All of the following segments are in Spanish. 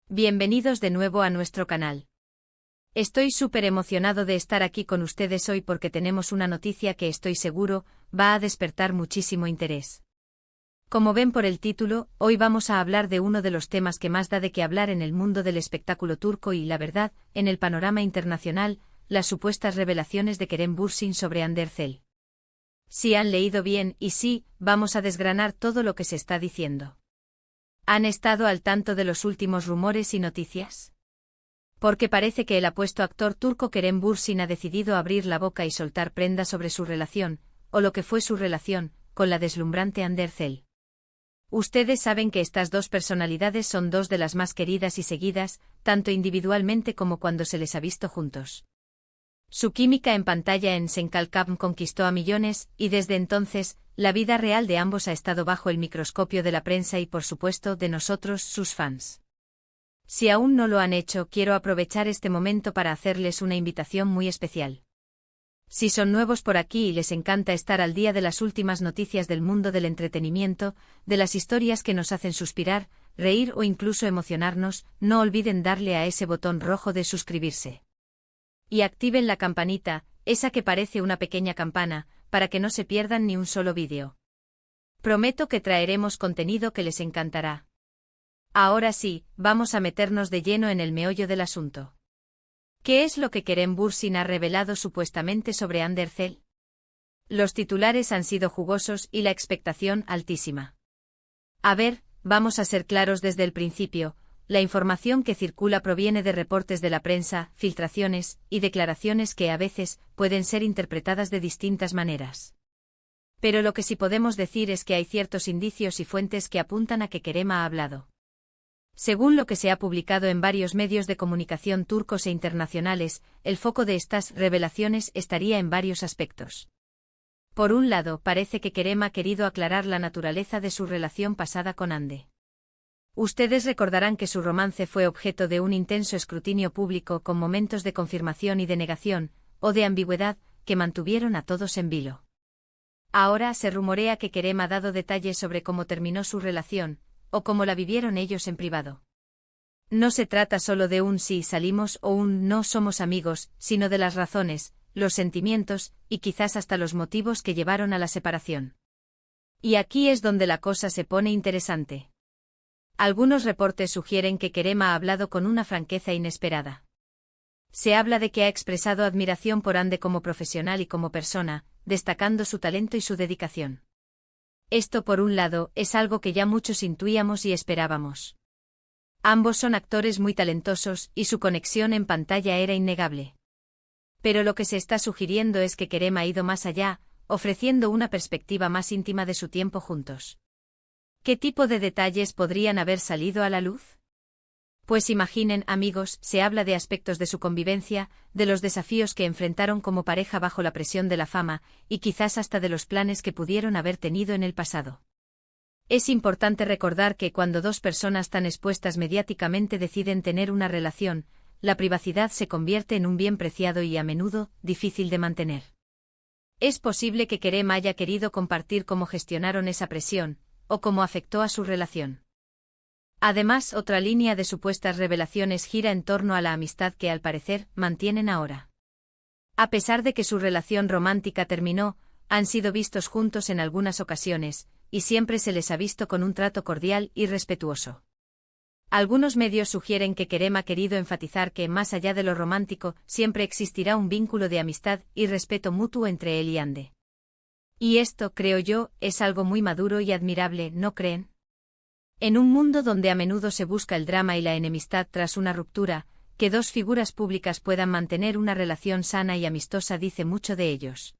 Bienvenidos de nuevo a nuestro canal. Estoy súper emocionado de estar aquí con ustedes hoy porque tenemos una noticia que estoy seguro va a despertar muchísimo interés. Como ven por el título, hoy vamos a hablar de uno de los temas que más da de qué hablar en el mundo del espectáculo turco y, la verdad, en el panorama internacional, las supuestas revelaciones de Kerem Bürsin sobre Hande Erçel. Si han leído bien y sí, vamos a desgranar todo lo que se está diciendo. ¿Han estado al tanto de los últimos rumores y noticias? Porque parece que el apuesto actor turco Kerem Bürsin ha decidido abrir la boca y soltar prenda sobre su relación, o lo que fue su relación, con la deslumbrante Hande Erçel. Ustedes saben que estas dos personalidades son dos de las más queridas y seguidas, tanto individualmente como cuando se les ha visto juntos. Su química en pantalla en Senkalkam conquistó a millones, y desde entonces, la vida real de ambos ha estado bajo el microscopio de la prensa y por supuesto de nosotros, sus fans. Si aún no lo han hecho, quiero aprovechar este momento para hacerles una invitación muy especial. Si son nuevos por aquí y les encanta estar al día de las últimas noticias del mundo del entretenimiento, de las historias que nos hacen suspirar, reír o incluso emocionarnos, no olviden darle a ese botón rojo de suscribirse. Y activen la campanita, esa que parece una pequeña campana, para que no se pierdan ni un solo vídeo. Prometo que traeremos contenido que les encantará. Ahora sí, vamos a meternos de lleno en el meollo del asunto. ¿Qué es lo que Kerem Bürsin ha revelado supuestamente sobre Hande Erçel? Los titulares han sido jugosos y la expectación altísima. A ver, vamos a ser claros desde el principio. La información que circula proviene de reportes de la prensa, filtraciones y declaraciones que a veces pueden ser interpretadas de distintas maneras. Pero lo que sí podemos decir es que hay ciertos indicios y fuentes que apuntan a que Kerem ha hablado. Según lo que se ha publicado en varios medios de comunicación turcos e internacionales, el foco de estas revelaciones estaría en varios aspectos. Por un lado, parece que Kerem ha querido aclarar la naturaleza de su relación pasada con Hande. Ustedes recordarán que su romance fue objeto de un intenso escrutinio público con momentos de confirmación y de negación, o de ambigüedad, que mantuvieron a todos en vilo. Ahora se rumorea que Kerem ha dado detalles sobre cómo terminó su relación, o cómo la vivieron ellos en privado. No se trata solo de un sí salimos o un no somos amigos, sino de las razones, los sentimientos, y quizás hasta los motivos que llevaron a la separación. Y aquí es donde la cosa se pone interesante. Algunos reportes sugieren que Kerem ha hablado con una franqueza inesperada. Se habla de que ha expresado admiración por Hande como profesional y como persona, destacando su talento y su dedicación. Esto, por un lado, es algo que ya muchos intuíamos y esperábamos. Ambos son actores muy talentosos y su conexión en pantalla era innegable. Pero lo que se está sugiriendo es que Kerem ha ido más allá, ofreciendo una perspectiva más íntima de su tiempo juntos. ¿Qué tipo de detalles podrían haber salido a la luz? Pues imaginen, amigos, se habla de aspectos de su convivencia, de los desafíos que enfrentaron como pareja bajo la presión de la fama, y quizás hasta de los planes que pudieron haber tenido en el pasado. Es importante recordar que cuando dos personas tan expuestas mediáticamente deciden tener una relación, la privacidad se convierte en un bien preciado y a menudo difícil de mantener. Es posible que Kerem haya querido compartir cómo gestionaron esa presión, o cómo afectó a su relación. Además, otra línea de supuestas revelaciones gira en torno a la amistad que al parecer mantienen ahora. A pesar de que su relación romántica terminó, han sido vistos juntos en algunas ocasiones, y siempre se les ha visto con un trato cordial y respetuoso. Algunos medios sugieren que Kerem ha querido enfatizar que, más allá de lo romántico, siempre existirá un vínculo de amistad y respeto mutuo entre él y Hande. Y esto, creo yo, es algo muy maduro y admirable, ¿no creen? En un mundo donde a menudo se busca el drama y la enemistad tras una ruptura, que dos figuras públicas puedan mantener una relación sana y amistosa dice mucho de ellos.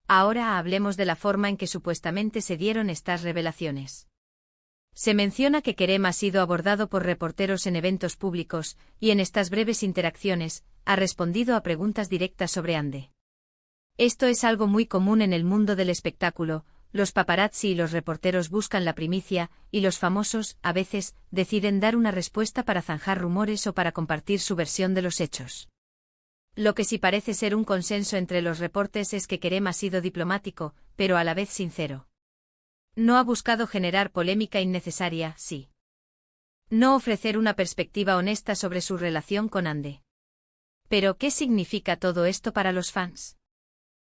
Ahora hablemos de la forma en que supuestamente se dieron estas revelaciones. Se menciona que Kerem ha sido abordado por reporteros en eventos públicos, y en estas breves interacciones, ha respondido a preguntas directas sobre Hande. Esto es algo muy común en el mundo del espectáculo. Los paparazzi y los reporteros buscan la primicia, y los famosos, a veces, deciden dar una respuesta para zanjar rumores o para compartir su versión de los hechos. Lo que sí parece ser un consenso entre los reportes es que Kerem ha sido diplomático, pero a la vez sincero. No ha buscado generar polémica innecesaria, sí. No ofrecer una perspectiva honesta sobre su relación con Ande. Pero, ¿qué significa todo esto para los fans?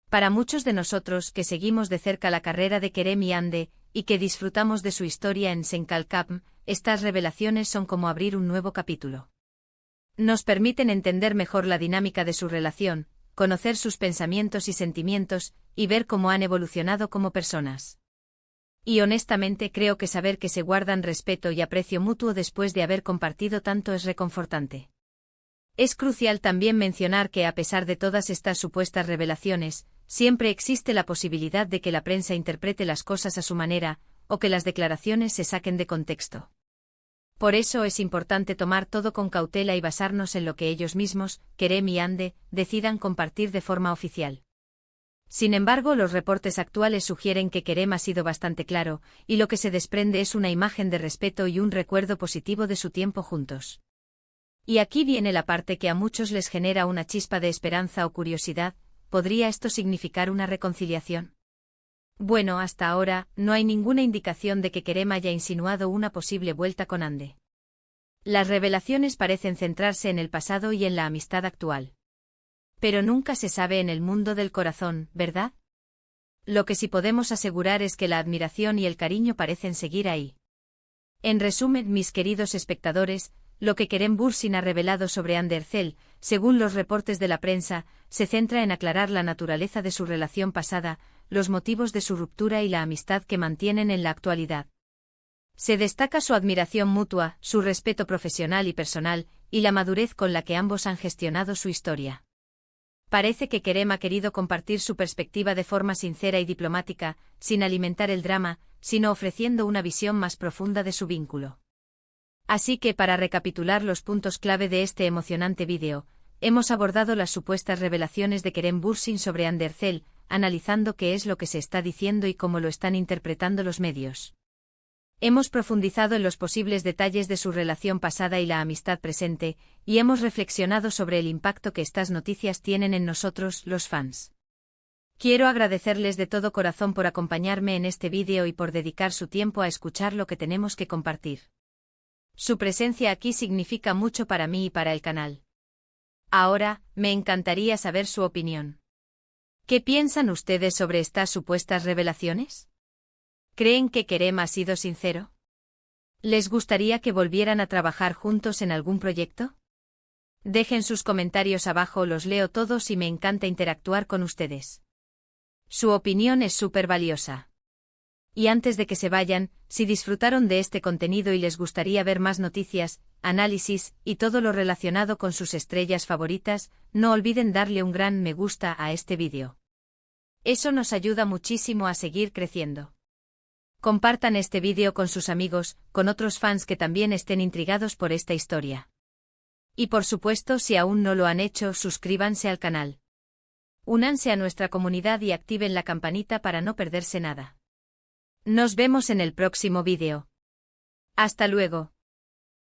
Para muchos de nosotros que seguimos de cerca la carrera de Kerem y Ande, y que disfrutamos de su historia en Senkalkam, estas revelaciones son como abrir un nuevo capítulo. Nos permiten entender mejor la dinámica de su relación, conocer sus pensamientos y sentimientos, y ver cómo han evolucionado como personas. Y honestamente creo que saber que se guardan respeto y aprecio mutuo después de haber compartido tanto es reconfortante. Es crucial también mencionar que a pesar de todas estas supuestas revelaciones, siempre existe la posibilidad de que la prensa interprete las cosas a su manera, o que las declaraciones se saquen de contexto. Por eso es importante tomar todo con cautela y basarnos en lo que ellos mismos, Kerem y Ande, decidan compartir de forma oficial. Sin embargo, los reportes actuales sugieren que Kerem ha sido bastante claro, y lo que se desprende es una imagen de respeto y un recuerdo positivo de su tiempo juntos. Y aquí viene la parte que a muchos les genera una chispa de esperanza o curiosidad: ¿podría esto significar una reconciliación? Bueno, hasta ahora, no hay ninguna indicación de que Kerem haya insinuado una posible vuelta con Ande. Las revelaciones parecen centrarse en el pasado y en la amistad actual. Pero nunca se sabe en el mundo del corazón, ¿verdad? Lo que sí podemos asegurar es que la admiración y el cariño parecen seguir ahí. En resumen, mis queridos espectadores, lo que Kerem Bürsin ha revelado sobre Hande Erçel, según los reportes de la prensa, se centra en aclarar la naturaleza de su relación pasada, los motivos de su ruptura y la amistad que mantienen en la actualidad. Se destaca su admiración mutua, su respeto profesional y personal, y la madurez con la que ambos han gestionado su historia. Parece que Kerem ha querido compartir su perspectiva de forma sincera y diplomática, sin alimentar el drama, sino ofreciendo una visión más profunda de su vínculo. Así que, para recapitular los puntos clave de este emocionante vídeo, hemos abordado las supuestas revelaciones de Kerem Bürsin sobre Hande Erçel, analizando qué es lo que se está diciendo y cómo lo están interpretando los medios. Hemos profundizado en los posibles detalles de su relación pasada y la amistad presente, y hemos reflexionado sobre el impacto que estas noticias tienen en nosotros, los fans. Quiero agradecerles de todo corazón por acompañarme en este vídeo y por dedicar su tiempo a escuchar lo que tenemos que compartir. Su presencia aquí significa mucho para mí y para el canal. Ahora, me encantaría saber su opinión. ¿Qué piensan ustedes sobre estas supuestas revelaciones? ¿Creen que Kerem ha sido sincero? ¿Les gustaría que volvieran a trabajar juntos en algún proyecto? Dejen sus comentarios abajo, los leo todos y me encanta interactuar con ustedes. Su opinión es súper valiosa. Y antes de que se vayan, si disfrutaron de este contenido y les gustaría ver más noticias, análisis y todo lo relacionado con sus estrellas favoritas, no olviden darle un gran me gusta a este vídeo. Eso nos ayuda muchísimo a seguir creciendo. Compartan este vídeo con sus amigos, con otros fans que también estén intrigados por esta historia. Y por supuesto, si aún no lo han hecho, suscríbanse al canal. Únanse a nuestra comunidad y activen la campanita para no perderse nada. Nos vemos en el próximo vídeo. Hasta luego.